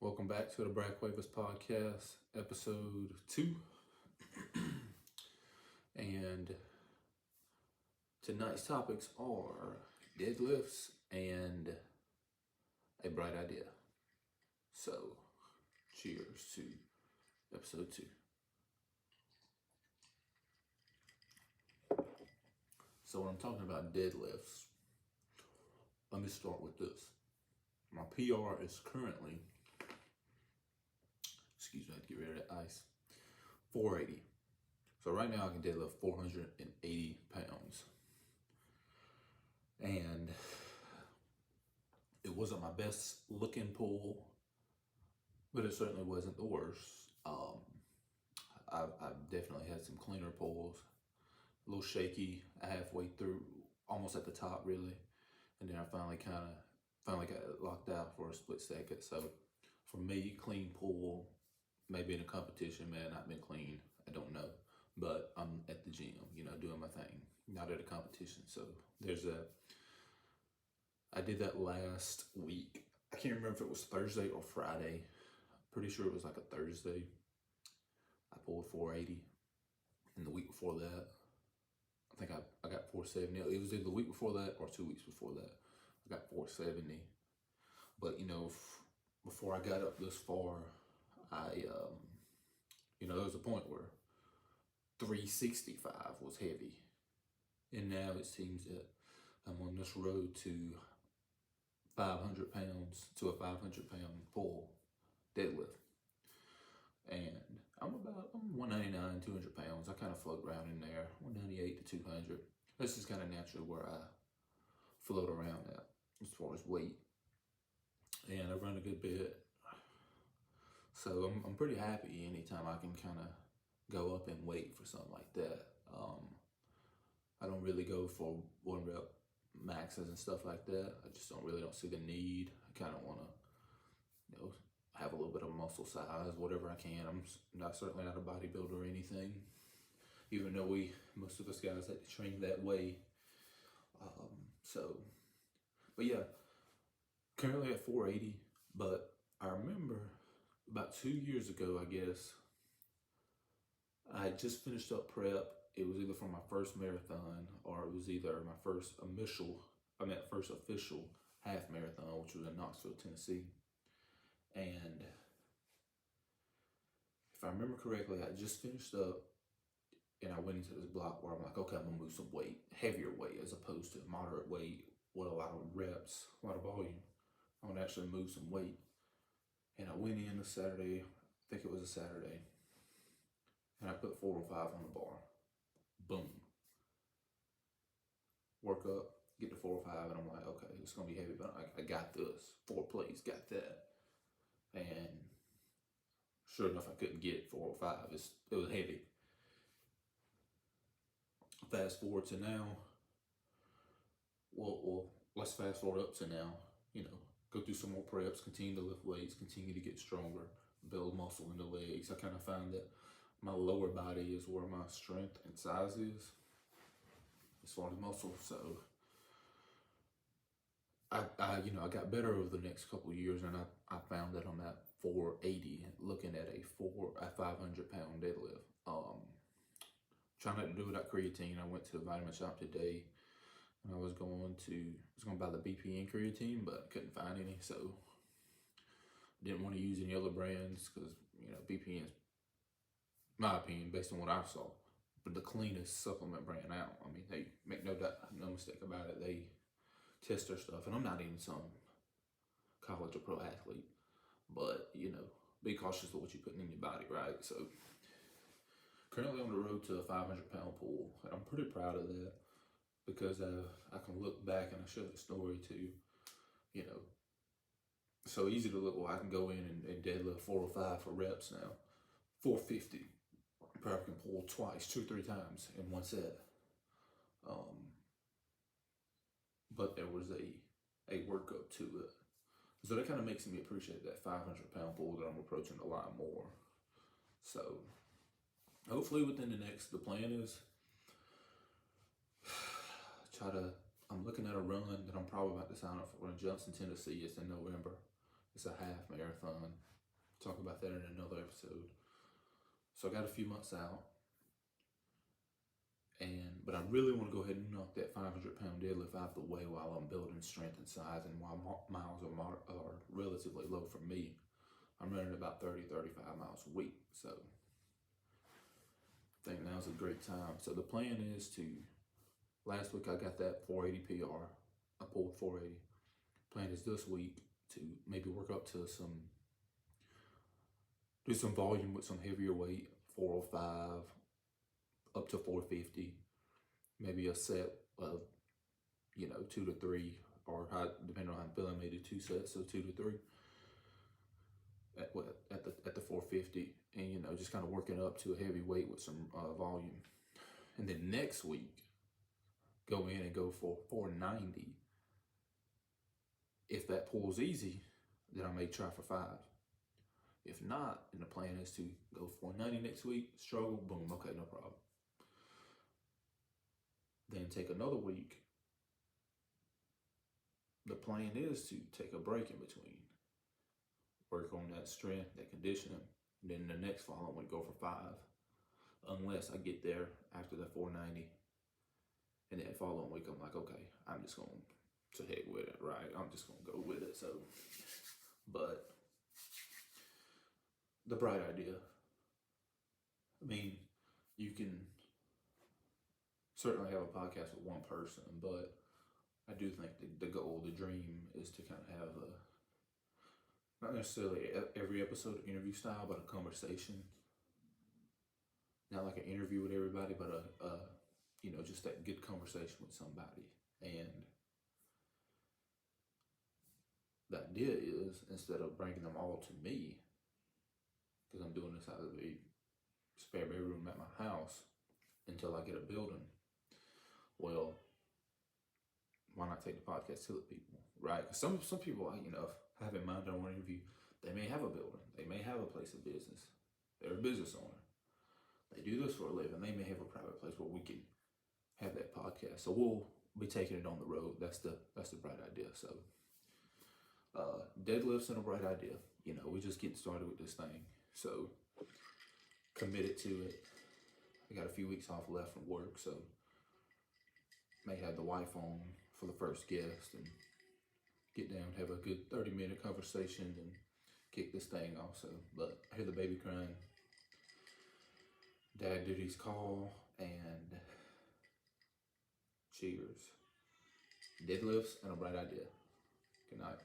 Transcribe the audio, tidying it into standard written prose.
Welcome back to the Cuevas podcast, episode 2. And tonight's topics are deadlifts and a bright idea. So, cheers to episode 2. So when I'm talking about deadlifts, let me start with this. My PR is currently, excuse me, I have to get rid of that ice, 480. So right now I can deadlift 480 pounds. And it wasn't my best looking pull, but it certainly wasn't the worst. I've definitely had some cleaner pulls, a little shaky halfway through, almost at the top really. And then I finally got it locked out for a split second. So for me, clean pull, maybe in a competition, may have not been clean, I don't know. But I'm at the gym, doing my thing, not at a competition. So there's that. I did that last week. I can't remember if it was Thursday or Friday. Pretty sure it was like a Thursday. I pulled 480. And the week before that, I think I got 470. It was either the week before that or 2 weeks before that. I got 470. But, before I got up this far, there was a point where 365 was heavy. And now it seems that I'm on this road to 500 pounds to a 500 pound pull deadlift. And I'm 199, 200 pounds. I kind of float around in there, 198 to 200. This is kind of naturally where I float around at as far as weight. And I run a good bit. So I'm pretty happy anytime I can kind of go up in weight for something like that. I don't really go for 1 rep maxes and stuff like that. I just don't see the need. I kind of want to, have a little bit of muscle size, whatever I can. I'm certainly not a bodybuilder or anything, even though most of us guys like to train that way. But yeah, currently at 480, but I remember about 2 years ago, I guess, I had just finished up prep. It was either for my first marathon or it was either my first official half marathon, which was in Knoxville, Tennessee. And if I remember correctly, I just finished up and I went into this block where I'm like, okay, I'm gonna move some weight, heavier weight as opposed to moderate weight with a lot of reps, a lot of volume. I want to actually move some weight. And I went in a Saturday, I think it was a Saturday, and I put 405 on the bar. Boom. Work up, get to 405, and I'm like, okay, it's gonna be heavy, but I got this. 4 plays, got that. And sure enough, I couldn't get 405. It was heavy. Fast forward to now. Well, let's fast forward up to now. Go through some more preps, continue to lift weights, continue to get stronger, build muscle in the legs. I kind of found that my lower body is where my strength and size is as far as muscle. So I got better over the next couple of years, and I found that I'm at 480, looking at a 500 pound deadlift. Trying not to do it without creatine. I went to the vitamin shop today, and I was going to buy the BPN creatine, but I couldn't find any, so didn't want to use any other brands because BPN is, my opinion, based on what I saw, but the cleanest supplement brand out. I mean, they make no mistake about it. They test their stuff, and I'm not even some college or pro athlete, but be cautious of what you're putting in your body, right? So currently on the road to a 500 pound pull, and I'm pretty proud of that because I can look back and I share the story too. So easy to look. Well, I can go in and deadlift 405 for reps now, 450. Probably can pull twice, 2 or 3 times in one set. But there was a workup to it. So that kind of makes me appreciate that 500 pound pull that I'm approaching a lot more. So hopefully within the plan is I'm looking at a run that I'm probably about to sign up for in Johnson, Tennessee. It's in November. It's a half marathon. Talk about that in another episode. So I got a few months out, but I really want to go ahead and knock that 500-pound deadlift out of the way while I'm building strength and size, and while miles are relatively low for me. I'm running about 35 miles a week, so I think now's a great time. So the plan is to, last week I got that 480 PR. I pulled 480. Plan is this week to maybe work up to do some volume with some heavier weight, 405 up to 450. Maybe a set of, 2 to 3, or how, depending on how I'm feeling, maybe 2 sets, so 2 to 3 at the 450, and just kind of working up to a heavy weight with some volume. And then next week, go in and go for 490. If that pulls easy, then I may try for 5. If not, then the plan is to go 490 next week, struggle, boom, okay, no problem. Then take another week. The plan is to take a break in between, work on that strength, that conditioning, and then the next following week go for 5, unless I get there after the 490, and then following week I'm like, okay, I'm just going to heck with it, right? I'm just going to go with it. So, but the bright idea, I mean, you can certainly have a podcast with one person, but I do think the goal, the dream, is to kind of have not necessarily every episode interview style, but a conversation. Not like an interview with everybody, but just that good conversation with somebody. And the idea is, instead of bringing them all to me, because I'm doing this out of the spare bedroom at my house until I get a building, well, why not take the podcast to the people, right? Because some people, have in mind on one interview, they may have a building, they may have a place of business, they're a business owner, they do this for a living, they may have a private place where we can have that podcast. So we'll be taking it on the road. That's the bright idea. So deadlifts and a bright idea. We just getting started with this thing. So committed to it. I got a few weeks off left from work, so may have the wife on for the first guest and get down, have a good 30-minute conversation and kick this thing off. So, but I hear the baby crying. Dad duties call, and cheers. Deadlifts and a bright idea. Good night.